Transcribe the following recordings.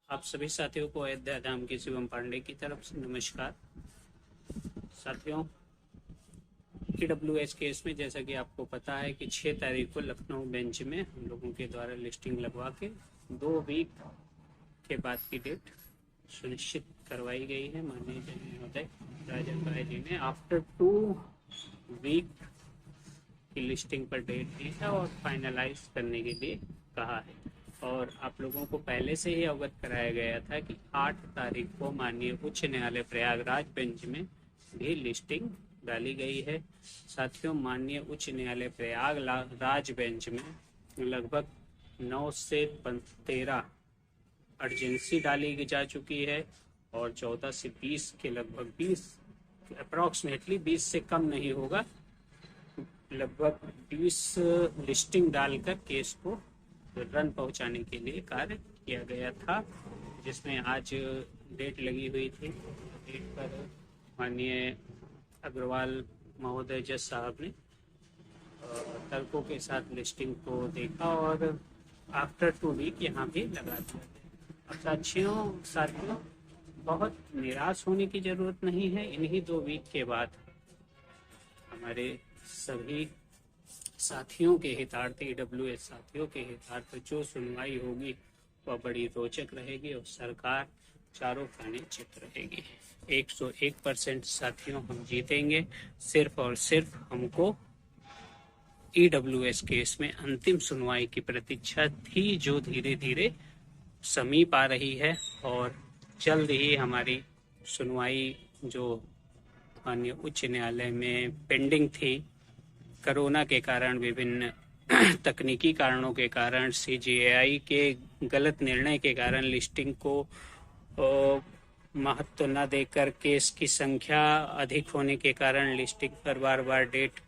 आप सभी साथियों को अयोध्या धाम के शिवम पांडे की तरफ से नमस्कार। साथियों, EWS केस में जैसा कि आपको पता है कि 6 तारीख को लखनऊ बेंच में हम लोगों के द्वारा लिस्टिंग लगवा के 2 वीक के बाद की डेट सुनिश्चित करवाई गई है। माननीय महोदय राजन भाई जी ने आफ्टर 2 वीक की लिस्टिंग पर डेट दी है और फाइनलाइज करने के लिए कहा है। और आप लोगों को पहले से ही अवगत कराया गया था कि 8 तारीख को माननीय उच्च न्यायालय प्रयागराज बेंच में भी लिस्टिंग डाली गई है। साथियों, माननीय उच्च न्यायालय प्रयागराज बेंच में लगभग 9 से 13 अर्जेंसी डाली जा चुकी है और 14 से 20 के लगभग 20 अप्रॉक्सीमेटली 20 से कम नहीं होगा, लगभग 20 लिस्टिंग डालकर केस को रन पहुंचाने के लिए कार्य किया गया था, जिसमें आज डेट लगी हुई थी। डेट पर माननीय अग्रवाल महोदय जज साहब ने तर्कों के साथ लिस्टिंग को देखा और आफ्टर 2 वीक यहाँ भी लगा दिया। अब साथियों, बहुत निराश होने की जरूरत नहीं है। इन्हीं 2 वीक के बाद हमारे सभी साथियों के हितार्थ, EWS साथियों के हितार्थ जो सुनवाई होगी वह बड़ी रोचक रहेगी और सरकार चारों खाने चित रहेगी। 101% साथियों हम जीतेंगे। सिर्फ और सिर्फ हमको EWS केस में अंतिम सुनवाई की प्रतीक्षा थी, जो धीरे धीरे समीप आ रही है और जल्द ही हमारी सुनवाई जो माननीय उच्च न्यायालय में पेंडिंग थी, कोरोना के कारण, विभिन्न तकनीकी कारणों के कारण, CJI के गलत निर्णय के कारण लिस्टिंग को महत्व न देकर केस की संख्या अधिक होने के कारण लिस्टिंग पर बार बार डेट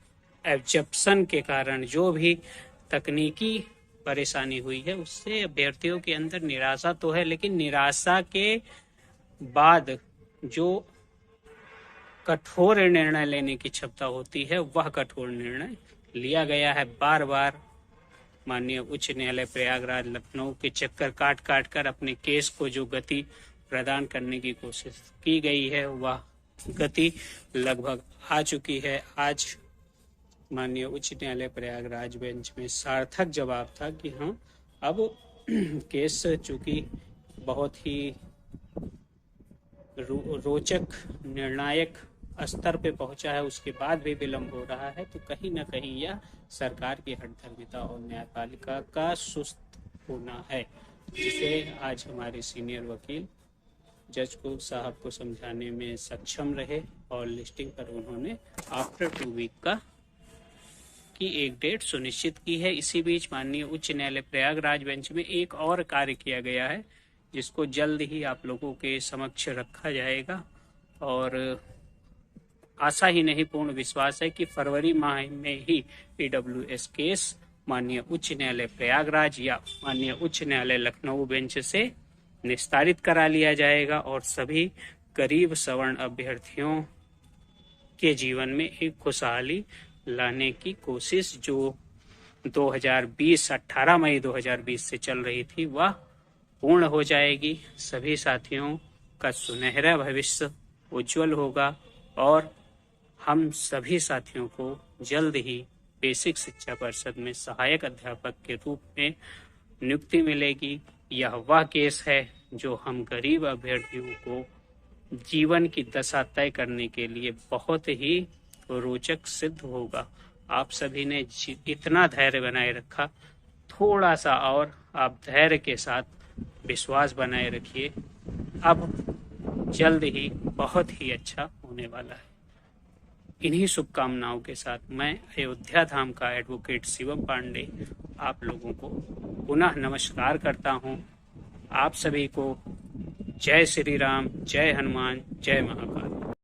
एब्जप्शन के कारण जो भी तकनीकी परेशानी हुई है, उससे अभ्यर्थियों के अंदर निराशा तो है, लेकिन निराशा के बाद जो कठोर निर्णय लेने की क्षमता होती है वह कठोर निर्णय लिया गया है। बार बार माननीय उच्च न्यायालय प्रयागराज लखनऊ के चक्कर काट काट कर अपने केस को जो गति प्रदान करने की कोशिश की गई है वह गति लगभग आ चुकी है। आज माननीय उच्च न्यायालय प्रयागराज बेंच में सार्थक जवाब था कि हाँ, अब केस चूंकि बहुत ही रोचक निर्णायक स्तर पे पहुंचा है, उसके बाद भी विलंब हो रहा है, तो कहीं ना कहीं यह सरकार की हठधर्मिता और न्यायपालिका का सुस्त होना है, जिसे आज हमारे सीनियर वकील जज को साहब को समझाने में सक्षम रहे और लिस्टिंग पर उन्होंने आफ्टर 2 वीक की एक डेट सुनिश्चित की है। इसी बीच माननीय उच्च न्यायालय प्रयागराज बेंच में एक और कार्य किया गया है, जिसको जल्द ही आप लोगों के समक्ष रखा जाएगा और आशा ही नहीं पूर्ण विश्वास है कि फरवरी माह में ही EWS केस माननीय उच्च न्यायालय प्रयागराज या माननीय उच्च न्यायालय लखनऊ बेंच से निस्तारित करा लिया जाएगा और सभी गरीब सवर्ण अभ्यर्थियों के जीवन में एक खुशहाली लाने की कोशिश जो 18 मई 2020 से चल रही थी वह पूर्ण हो जाएगी। सभी साथियों का सुनहरा भविष्य उज्जवल होगा और हम सभी साथियों को जल्द ही बेसिक शिक्षा परिषद में सहायक अध्यापक के रूप में नियुक्ति मिलेगी। यह वह केस है जो हम गरीब अभ्यर्थियों को जीवन की दशा तय करने के लिए बहुत ही रोचक सिद्ध होगा। आप सभी ने इतना धैर्य बनाए रखा, थोड़ा सा और आप धैर्य के साथ विश्वास बनाए रखिए, अब जल्द ही बहुत ही अच्छा होने वाला है। इन्हीं शुभकामनाओं के साथ मैं अयोध्या धाम का एडवोकेट शिवम पांडे आप लोगों को पुनः नमस्कार करता हूं। आप सभी को जय श्री राम, जय हनुमान, जय महाकाल।